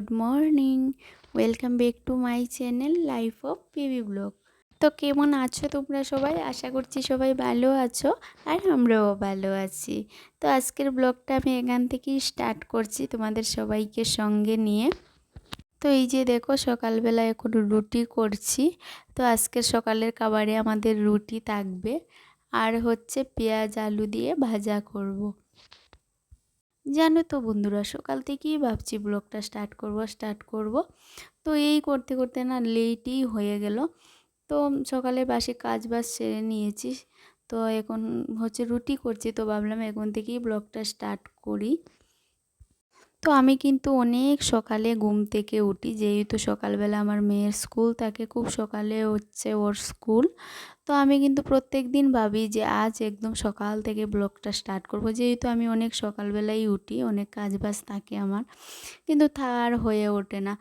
Good morning. Welcome back to my channel life of baby blog. তো কেমন আছো তোমরা সবাই? আশা করছি সবাই ভালো আছো আর আমরাও ভালো আছি। তো আজকের ব্লগটা আমি এখান থেকেই স্টার্ট করছি তোমাদের সবাইকে সঙ্গে নিয়ে। তো এই যে দেখো সকালবেলা এখন রুটি করছি। তো আজকের সকালের খাবারে আমাদের রুটি থাকবে আর হচ্ছে পেঁয়াজ আলু দিয়ে ভাজা করব। জানো তো বন্ধুরা, সকাল থেকেই ভাবছি ব্লগটা স্টার্ট করব। তো এই করতে করতে না লেটই হয়ে গেল। তো সকালে বাসি কাজ বাজ সেরে নিয়েছি। তো এখন হচ্ছে রুটি করছি, তো ভাবলাম এখন থেকেই ব্লগটা স্টার্ট করি। তো আমি কিন্তু অনেক সকালে ঘুম থেকে উঠি, যেহেতু সকালবেলা আমার মেয়ের স্কুল থাকে, খুব সকালে হচ্ছে ওর স্কুল। তো আমি কিন্তু প্রত্যেক দিন ভাবি যে আজ একদম সকাল থেকে ব্লগটা স্টার্ট করব, যেহেতু আমি অনেক সকালবেলাই উঠি, অনেক কাজ বাজ থাকে আমার, কিন্তু তার হয়ে ওঠে না।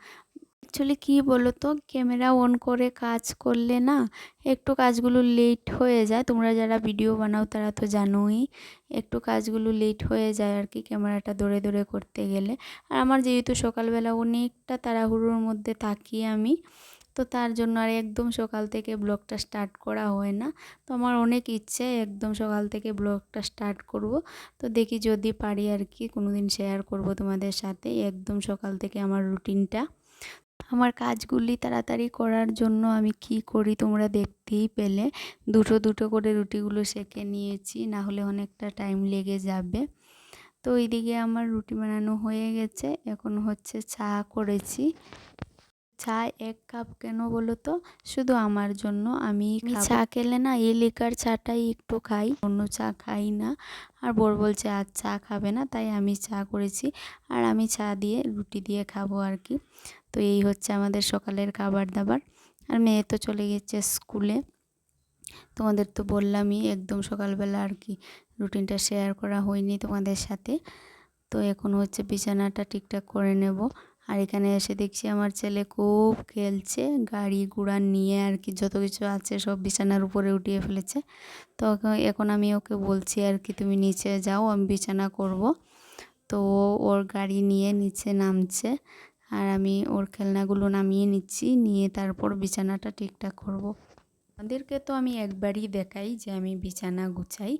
অ্যাকচুয়ালি কী বলো তো, ক্যামেরা অন করে কাজ করলে না একটু কাজগুলো লেট হয়ে যায়। তোমরা যারা ভিডিও বানাও তারা তো জানোই, একটু কাজগুলো লেট হয়ে যায় আর কি, ক্যামেরাটা ধরে ধরে করতে গেলে। আর আমার যেহেতু সকালবেলা অনেকটা তাড়াহুড়োর মধ্যে থাকি আমি, তো তার জন্য আর একদম সকাল থেকে ব্লগটা স্টার্ট করা হয় না। তো আমার অনেক ইচ্ছে একদম সকাল থেকে ব্লগটা স্টার্ট করব। তো দেখি যদি পারি আর কি কোনো দিন শেয়ার করব তোমাদের সাথে একদম সকাল থেকে আমার রুটিনটা। আমার কাজগুলি তাড়াতাড়ি করার জন্য আমি কি করি তোমরা দেখতেই পেলে, দুটো দুটো করে রুটিগুলো সেঁকে নিয়েছি, না হলে অনেকটা টাইম লেগে যাবে। তো এইদিকে আমার রুটি বানানো হয়ে গেছে, এখন হচ্ছে চা করেছি। চা 1 কাপ কেন বলো তো? শুধু আমার জন্য, আমি চা খেলে না এই লিকার চাটাই একটু খাই, অন্য চা খাই না। আর বর বলছে আজ চা খাবে না, তাই আমি চা করেছি। আর আমি চা দিয়ে রুটি দিয়ে খাবো আর কি। তো এই হচ্ছে আমাদের সকালের খাবার দাবার। আর মেয়ে তো চলে গেছে স্কুলে। তোমাদের তো বললামই একদম সকালবেলা আর কি রুটিনটা শেয়ার করা হয়নি তোমাদের সাথে। তো এখন হচ্ছে বিছানাটা ঠিকঠাক করে নেব। আর এখানে এসে দেখছি আমার ছেলে খুব খেলছে, গাড়ি ঘোড়া নিয়ে আর কি, যত কিছু আছে সব বিছানার উপরে উঠিয়ে ফেলেছে। তো এখন আমি ওকে বলছি আর কি তুমি নিচে যাও, আমি বিছানা করব। তো ওর গাড়ি নিয়ে নিচে নামছে, আর আমি ওর খেলনাগুলো নামিয়ে নিচ্ছি, নিয়ে তারপর বিছানাটা ঠিকঠাক করব। আমাদেরকে তো আমি একবারই দেখাই যে আমি বিছানা গুছাই,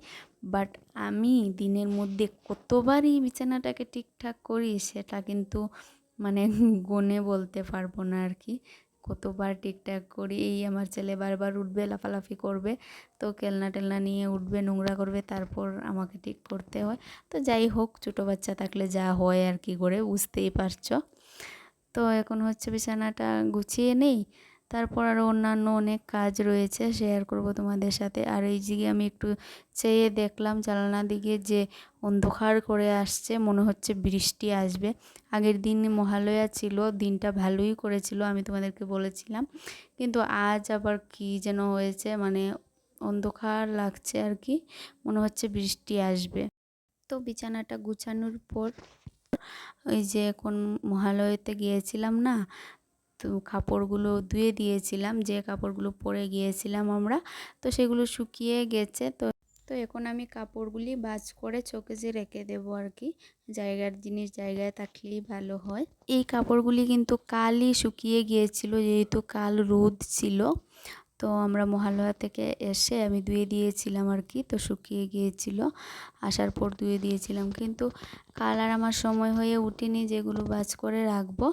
বাট আমি দিনের মধ্যে কতবারই বিছানাটাকে ঠিকঠাক করি সেটা কিন্তু মানে গুণে বলতে পারবো না আর কি, কতবার ঠিকঠাক করি। এই আমার ছেলে বারবার উঠবে, লাফালাফি করবে, তো খেলনা টেলনা নিয়ে উঠবে, নোংরা করবে, তারপর আমাকে ঠিক করতে হয়। তো যাই হোক, ছোটো বাচ্চা থাকলে যা হয় আর কি করে বুঝতেই পারছো। তো এখন হচ্ছে বিছানাটা গুছিয়ে নেই, তারপর আরও অন্যান্য অনেক কাজ রয়েছে শেয়ার করব তোমাদের সাথে। আর এই দিকে আমি একটু চেয়ে দেখলাম জানলা দিকে যে অন্ধকার করে আসছে, মনে হচ্ছে বৃষ্টি আসবে। আগের দিন মহালয়া ছিল, দিনটা ভালোই করেছিল, আমি তোমাদেরকে বলেছিলাম, কিন্তু আজ আবার কি যেন হয়েছে, মানে অন্ধকার লাগছে আর কি, মনে হচ্ছে বৃষ্টি আসবে। তো বিছানাটা গুছানোর পর ওই যে এখন মহালয়াতে গিয়েছিলাম না, তো কাপড়গুলো ধুয়ে দিয়েছিলাম, যে কাপড়গুলো পরে গিয়েছিলাম আমরা, তো সেগুলো শুকিয়ে গেছে। তো তো এখন আমি কাপড়গুলি ভাঁজ করে শোকেজে রেখে দেবো আর কি, জায়গার জিনিস জায়গায় থাকলেই ভালো হয়। এই কাপড়গুলি কিন্তু কালই শুকিয়ে গিয়েছিল, যেহেতু কাল রোদ ছিল। তো আমরা মহালয়া থেকে এসে আমি ধুয়ে দিয়েছিলাম আর কি, তো শুকিয়ে গিয়েছিল, আসার পর ধুয়ে দিয়েছিলাম, কিন্তু কাল আর আমার সময় হয়ে উঠিনি যেগুলো ভাঁজ করে রাখবো,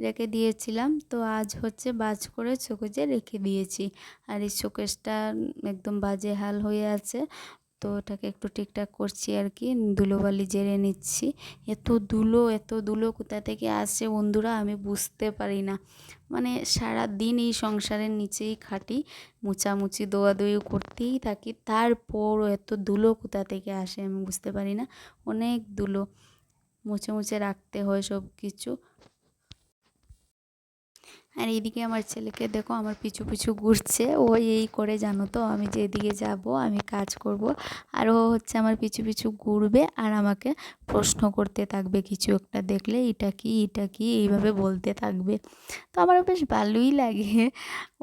রেখে দিয়েছিলাম। তো আজ হচ্ছে ভাঁজ করে শোকেজে রেখে দিয়েছি। আর এই শোকেজটা একদম বাজে হাল হয়ে আছে, তো ওটাকে একটু ঠিকঠাক করছি আর কি, ধুলোবালি ঝেড়ে নিচ্ছি। এত ধুলো কোথা থেকে আসে বন্ধুরা আমি বুঝতে পারি না, মানে সারা দিন এই সংসারের নিচেই খাটি, মুছামুছি দোয়াদুয়ি করতেই থাকি, তারপরও এত ধুলো কোথা থেকে আসে আমি বুঝতে পারি না। অনেক ধুলো, মুছে মুছে রাখতে হয় সব কিছু। আর এইদিকে আমার ছেলেকে দেখো আমার পিছু পিছু ঘুরছে, ও এই করে জানো তো, আমি যেদিকে যাব আমি কাজ করব, আর ও হচ্ছে আমার পিছু পিছু ঘুরবে আর আমাকে প্রশ্ন করতে থাকবে, কিছু একটা দেখলে এটা কি এইভাবে বলতে থাকবে। তো আমার বেশ ভালোই লাগে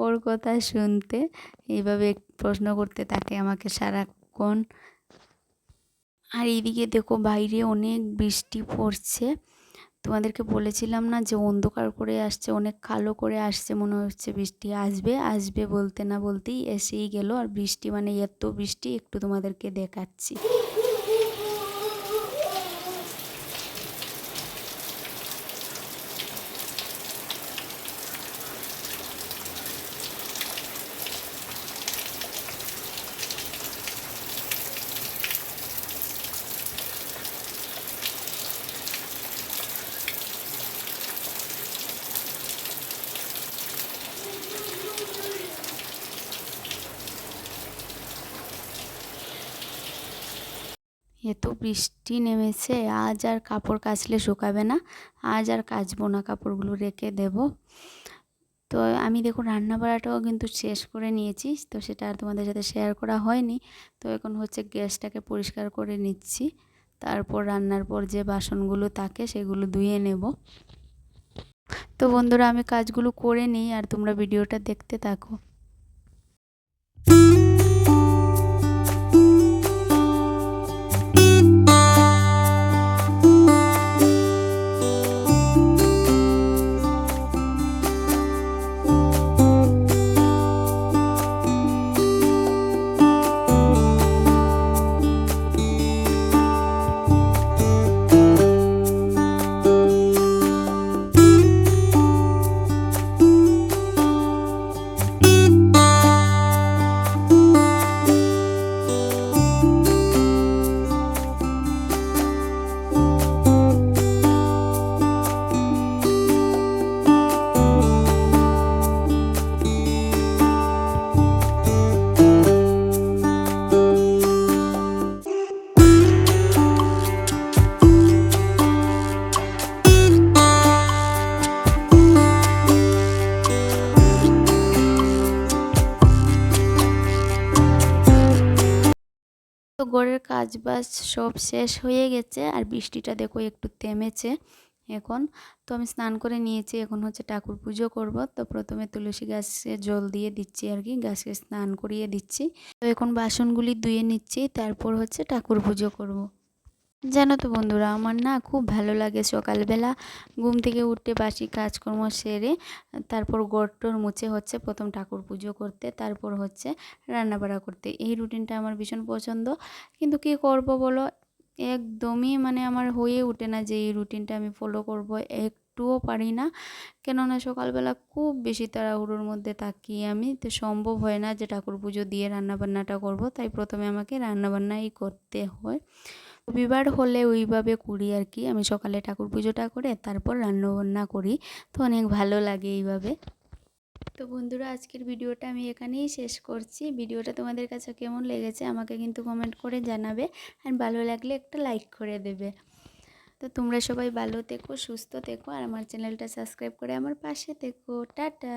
ওর কথা শুনতে, এইভাবে প্রশ্ন করতে থাকে আমাকে সারাক্ষণ। আর এইদিকে দেখো বাইরে অনেক বৃষ্টি পড়ছে, তোমাদেরকে বলেছিলাম না যে অন্ধকার করে আসছে, অনেক কালো করে আসছে, মনে হচ্ছে বৃষ্টি আসবে আসবে বলতে না বলতেই এসেই গেল। আর বৃষ্টি মানে এত বৃষ্টি, একটু তোমাদেরকে দেখাচ্ছি। এত বৃষ্টি নেমেছে, আজ আর কাপড় কাচলে শুকাবে না, আজ আর কাচবো না, কাপড়গুলো রেখে দেব। তো আমি দেখো রান্না বাড়াটাও কিন্তু শেষ করে নিয়েছি, তো সেটা আর তোমাদের সাথে শেয়ার করা হয়নি। তো এখন হচ্ছে গ্যাসটাকে পরিষ্কার করে নিচ্ছি, তারপর রান্নার পর যে বাসনগুলো থাকে সেগুলো ধুয়ে নেব। তো বন্ধুরা আমি কাজগুলো করে নিই আর তোমরা ভিডিওটা দেখতে থাকো। তো ঘরের কাজ বাজ সব শেষ হয়ে গেছে আর বৃষ্টিটা দেখো একটু থেমেছে এখন। তো আমি স্নান করে নিয়েছি, এখন হচ্ছে ঠাকুর পুজো করব। তো প্রথমে তুলসী গাছে জল দিয়ে দিচ্ছি আর কি, গাছকে স্নান করিয়ে দিচ্ছি। তো এখন বাসনগুলি ধুয়ে নিচ্ছি, তারপর হচ্ছে ঠাকুর পুজো করব। জানো তো বন্ধুরা, আমার না খুব ভালো লাগে সকালবেলা ঘুম থেকে উঠে বাসি কাজকর্ম সেরে তারপর ঘরটর মুছে হচ্ছে প্রথম ঠাকুর পুজো করতে, তারপর হচ্ছে রান্নাবাড়া করতে। এই রুটিনটা আমার ভীষণ পছন্দ, কিন্তু কী করব বলো, একদমই মানে আমার হয়ে ওঠে না যে এই রুটিনটা আমি ফলো করব, একটুও পারি না। কেননা সকালবেলা খুব বেশি তাড়াহুড়োর মধ্যে থাকি আমি, তো সম্ভব হয় না যে ঠাকুর পুজো দিয়ে রান্নাবান্নাটা করব। তাই প্রথমে আমাকে রান্নাবান্নাই করতে হয়। রবিবার হলে ওইভাবে করি আর কি, আমি সকালে ঠাকুর পুজোটা করে তারপর রান্নাবান্না করি, তো অনেক ভালো লাগে এইভাবে। তো বন্ধুরা আজকের ভিডিওটা আমি এখানেই শেষ করছি। ভিডিওটা তোমাদের কাছে কেমন লেগেছে আমাকে কিন্তু কমেন্ট করে জানাবে, আর ভালো লাগলে একটা লাইক করে দেবে। তো তোমরা সবাই ভালো থেকো, সুস্থ থেকো, আর আমার চ্যানেলটা সাবস্ক্রাইব করে আমার পাশে থেকো। টাটা।